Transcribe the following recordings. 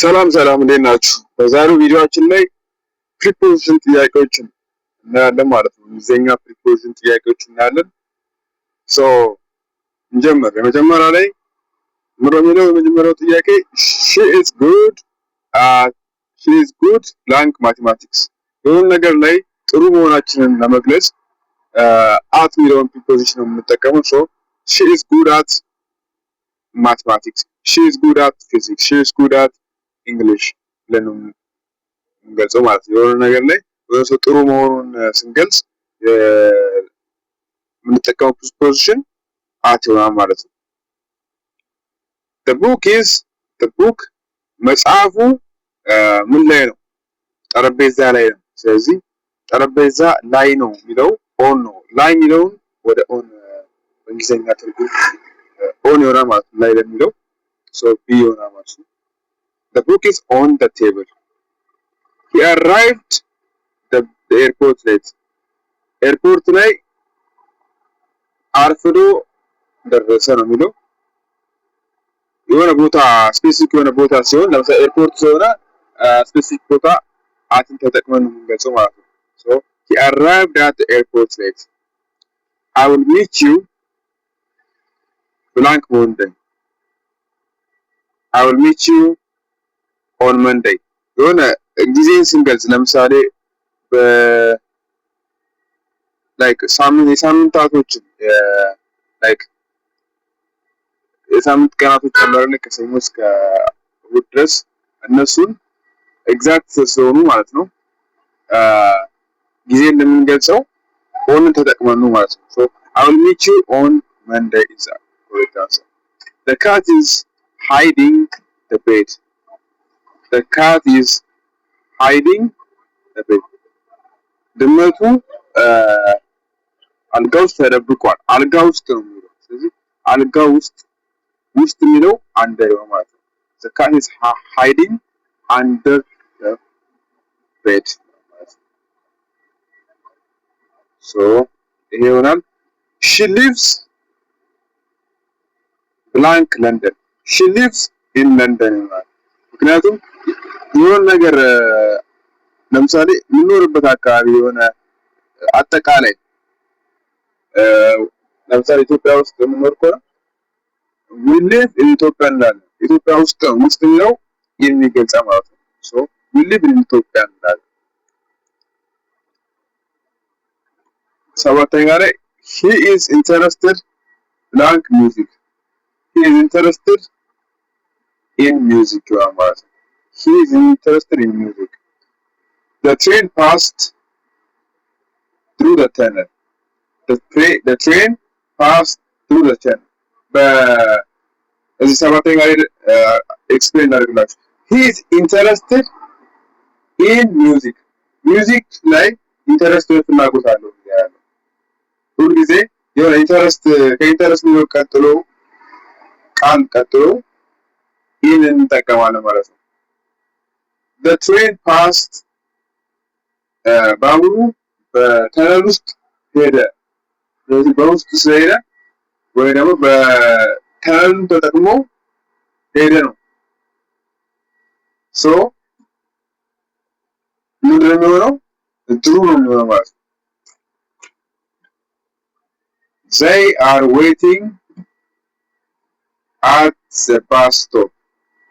ሰላም እንዴት ናችሁ? በዛሬው ቪዲዮአችን ላይ ፕሪፖዚሽን ጥያቄዎችን እናያለን ማለት ነው። እንግሊዘኛ ፕሪፖዚሽን ጥያቄዎችን እናያለን። ሶ እንጀምር። የመጀመሪያ ላይ የመጀመሪያው ጥያቄ she is good blank mathematics የሆነ ነገር ላይ ጥሩ መሆናችንን ለመግለጽ at የሚለውን ፕሪፖዚሽን ነው የምንጠቀመው። ሶ she is good at mathematics, she is good at physics, she is good at English ብለን እንገልጸው ማለት ነው። የሆነ ነገር ላይ ወይም ሰው ጥሩ መሆኑን ስንገልጽ የምንጠቀመው ፕሪፖዚሽን at ይሆናል ማለት ነው። the book መጽሐፉ ምን ላይ ነው? ጠረጴዛ ላይ ነው። ስለዚህ ጠረጴዛ ላይ ነው የሚለው ኦን ነው። ላይ የሚለውን ወደ ኦን በእንግሊዘኛ ትርጉም ኦን ይሆናል ማለት ነው። ላይ ለሚለው ሶ ቢ ይሆናል ማለት ነው። The book is on the table. He arrived the airport late. ኤርፖርት ላይ አርፍዶ ደረሰ ነው የሚለው። የሆነ ቦታ ስፔሲፊክ የሆነ ቦታ ሲሆን ለምሳሌ ኤርፖርት ሲሆን ስፔሲፊክ ቦታ አትን ተጠቅመን ነው የምንገልጸው ማለት ነው። So he arrived at the airport late. I will meet you blank Monday. I will meet you on Monday. የሆነ ጊዜን ስንገልጽ ለምሳሌ ላይክ የሳምንታቶችን ላይክ የሳምንት ቀናቶች አሉ አይደል? ከሰኞ እስከ እሑድ ድረስ እነሱን ኤግዛክት ስለሆኑ ማለት ነው ጊዜ እንደምንገልጸው ኦንን ተጠቅመን ነው ማለት ነው። So I will meet you on Monday is the correct answer. The cat is hiding the bed. The cat is hiding the bed. ድመቱ አልጋ ውስጥ ተደብቋል። አልጋ ውስጥ ነው የሚለው። ስለዚህ አልጋ ውስጥ የሚለው under ነው ማለት ነው። The cat is hiding under the bed. So ይሄ ይሆናል። She lives blank London. She lives in London ይሆናል። ምክንያቱም የሆነ ነገር ለምሳሌ የምንኖርበት አካባቢ የሆነ አጠቃላይ ለምሳሌ ኢትዮጵያ ውስጥ የምንኖር ከሆነ we live in Ethiopia እንላለን። ኢትዮጵያ ውስጥ የሚለው የሚገልጽ ማለት ነው። So we live in Ethiopia እንላለን። ሰባተኛ ላይ he is interested blank music. He is interested in music ማለት ነው። He is interested in music. The train passed through the tunnel. The train passed through the tunnel. በዚህ ሰባተኛ ላይ ኤክስፕሌን አድርግላችሁ። He is interested in music. ሚውዚክ ላይ ኢንተረስት ወይ ፍላጎት አለው ያለው ሁሉ ጊዜ የሆነ ኢንተረስት ከኢንተረስት ነው ቀጥሎ ቃል ቀጥሎ ይህንን እንጠቀማለን ማለት ነው። The train passed ባቡሩ በተነል ውስጥ ሄደ። ስለዚህ በውስጥ ስለሄደ ወይ ደግሞ በተነል ተጠቅሞ ሄደ ነው። So ምንድን ነው የሚሆነው? ጥሩ ነው የሚሆነው ማለት ነው። They are waiting at the bus stop.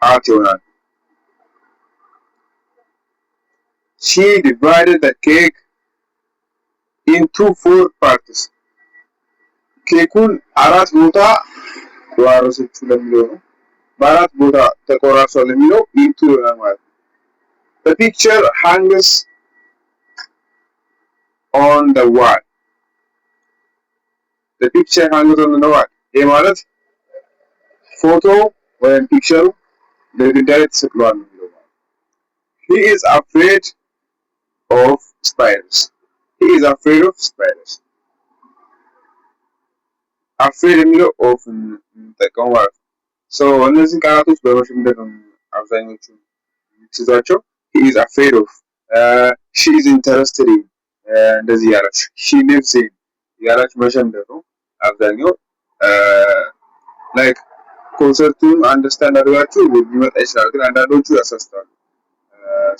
at ይሆናል። She divided the cake into 4 parts. ኬኩን አራት ቦታ ዋረሰችው ለሚለው ነው። በአራት ቦታ ተቆራርሷል የሚለው into ይሆናል ማለት ነው። The picture hangs on the wall. The picture hangs on the wall. ይሄ ማለት ፎቶ ወይም ፒክቸሩ በግድግዳ ላይ ተሰቅሏል ነው የሚለው። He is afraid of spiders. He is afraid of spiders. afraid የሚለው of እንጠቀመው ማለት ነው። So እነዚህ ቃላቶች በመሸምደድ ነው አብዛኞቹ የምትይዟቸው። He is afraid of, she is interested in እንደዚህ ያላችሁ she lives in ያላችሁ መሸምደድ ነው አብዛኛው። like ኮንሰፕቱን አንደርስታንድ አድርጋችሁ ሊመጣ ይችላል፣ ግን አንዳንዶቹ ያሳስታሉ።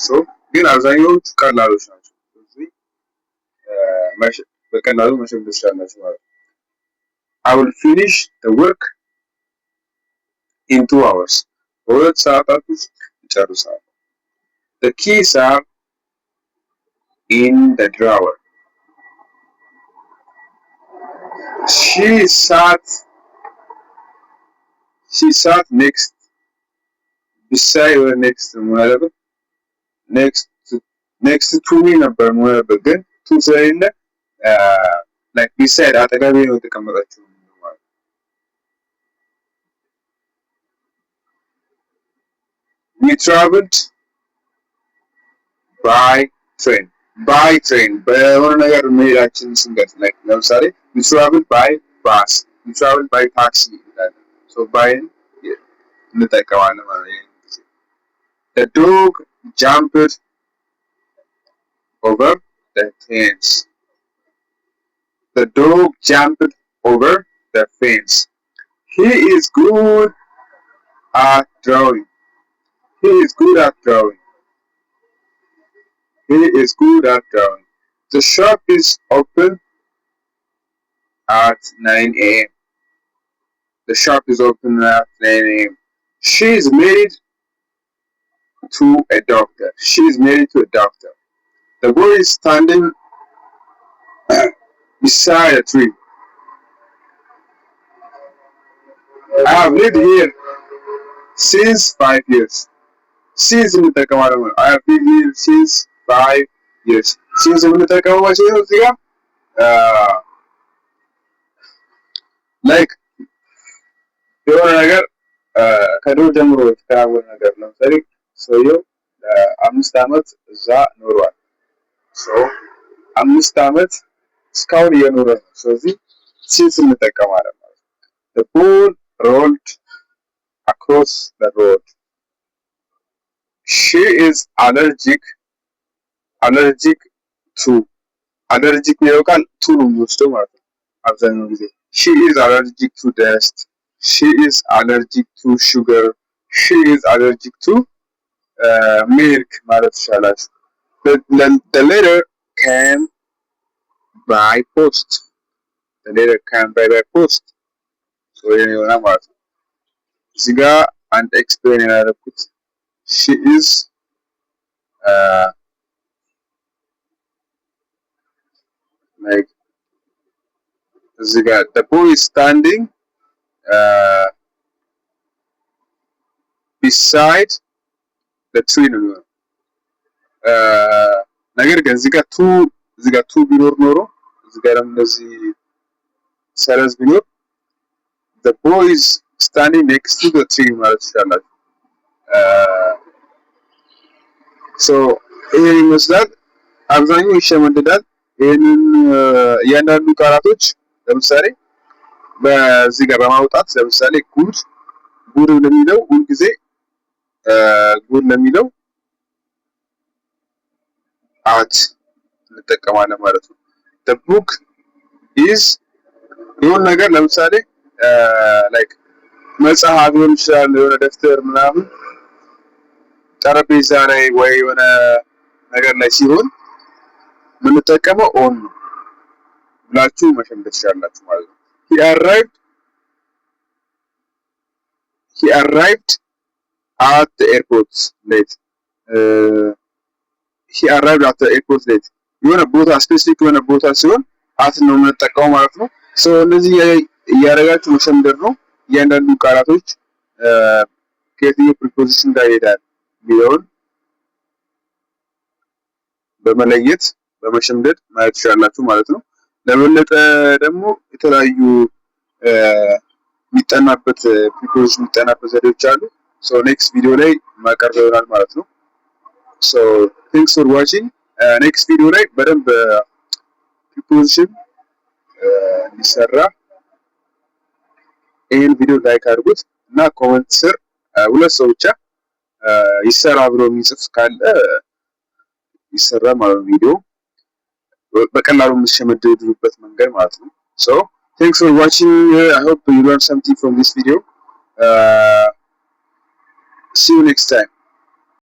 ሶ ግን አብዛኛዎቹ ቀላሎች ናቸው። ስለዚህ በቀላሉ መሸምደድ ትችላላችሁ ማለት ነው። I will finish the work in 2 hours. በሁለት ሰዓታት ውስጥ ይጨርሳል። The keys are in the drawer. She sat next beside or next whatever next to me ነበር ማለት ግን ቱ ስለሌለ like beside አጠገቤ ነው የተቀመጠችው ማለት። We traveled by train በሆነ ነገር መሄዳችን ስንገልጽ like ለምሳሌ we traveled by bus, we traveled by taxi ይላል። so by እንጠቀማለን ማለት ነው። The dog jumped over the fence. The dog jumped over the fence. He is good at drawing. He is good at drawing. He is good at drawing. The shop is open at 9 a.m. The shop is open at 9 a.m. She is married to a doctor. She is married to a doctor. The boy is standing beside a tree. I have lived here since 5 years. Since እንጠቀማለን ማለት I have lived here since 5 years. Since የምንጠቀመው መቼ ነው? እዚህ ጋር like የሆነ ነገር ከድሮ ጀምሮ የተከናወነ ነገር ነው። ለምሳሌ ሰውየው 5 ዓመት እዛ ኖሯል። so 5 ዓመት እስካሁን እየኖረ ነው። ስለዚህ since እንጠቀማለን ማለት ነው። The ball rolled across the road. She is allergic to የሚለው ቃል to ነው የሚወስደው ማለት ነው አብዛኛው ጊዜ። She is allergic to dust. She is allergic to sugar. She is allergic to milk ማለት ይቻላል። The letter came by post. The letter came by post. so የሆነ ማለት ነው። እዚህ ጋር አንድ ኤክስፕሌን ያደረኩት she is like እዚህ ጋር the boy is standing beside the tree ነው የሚሆነው። ነገር ግን እዚህ ጋር ቱ ቢኖር ኖሮ እዚህ ጋር እንደዚህ ሰረዝ ቢኖር the boy is standing next to the tree ማለት ይችላል። so ይሄን ይመስላል። አብዛኛው ይሸመደዳል። ይሄንን እያንዳንዱ ቃላቶች ለምሳሌ በዚህ ጋር በማውጣት ለምሳሌ ጉድ ለሚለው ሁሉ ጊዜ ጉድ ለሚለው at እንጠቀማለን ማለት ነው። the book is የሆነ ነገር ለምሳሌ like መጽሐፍ ሊሆን ይችላል፣ የሆነ ደፍተር ምናምን ጠረጴዛ ላይ ወይ የሆነ ነገር ላይ ሲሆን የምንጠቀመው on ነው ብላችሁ መሸምደድ ትችላላችሁ ማለት ነው። He arrived at the airport late. He arrived at the airport late. የሆነ ቦታ ስፔሲፊክ የሆነ ቦታ ሲሆን at ነው የምንጠቀመው ማለት ነው። so እንደዚህ እያደረጋችሁ መሸምደድ ነው። እያንዳንዱ ቃላቶች ከየትኛው ፕሪፖዚሽን ጋር ይሄዳል የሚለውን በመለየት በመሸምደድ ማየት ትችላላችሁ ማለት ነው። ለበለጠ ደግሞ የተለያዩ የሚጠናበት ፕሪፖዚሽን የሚጠናበት ዘዴዎች አሉ። so next video ላይ ማቀርብ ይሆናል ማለት ነው። so thanks for watching. next video ላይ በደንብ ፕሪፖዚሽን እንዲሰራ ይሄን ቪዲዮ ላይክ አድርጉት እና ኮሜንት ስር ሁለት ሰው ብቻ ይሰራ ብሎ የሚጽፍ ካለ ይሰራ ማለት ነው። ቪዲዮ በቀላሉ የምትሸመድዱበት መንገድ ማለት ነው። so thanks for watching. I hope you learned something from this video. see you next time.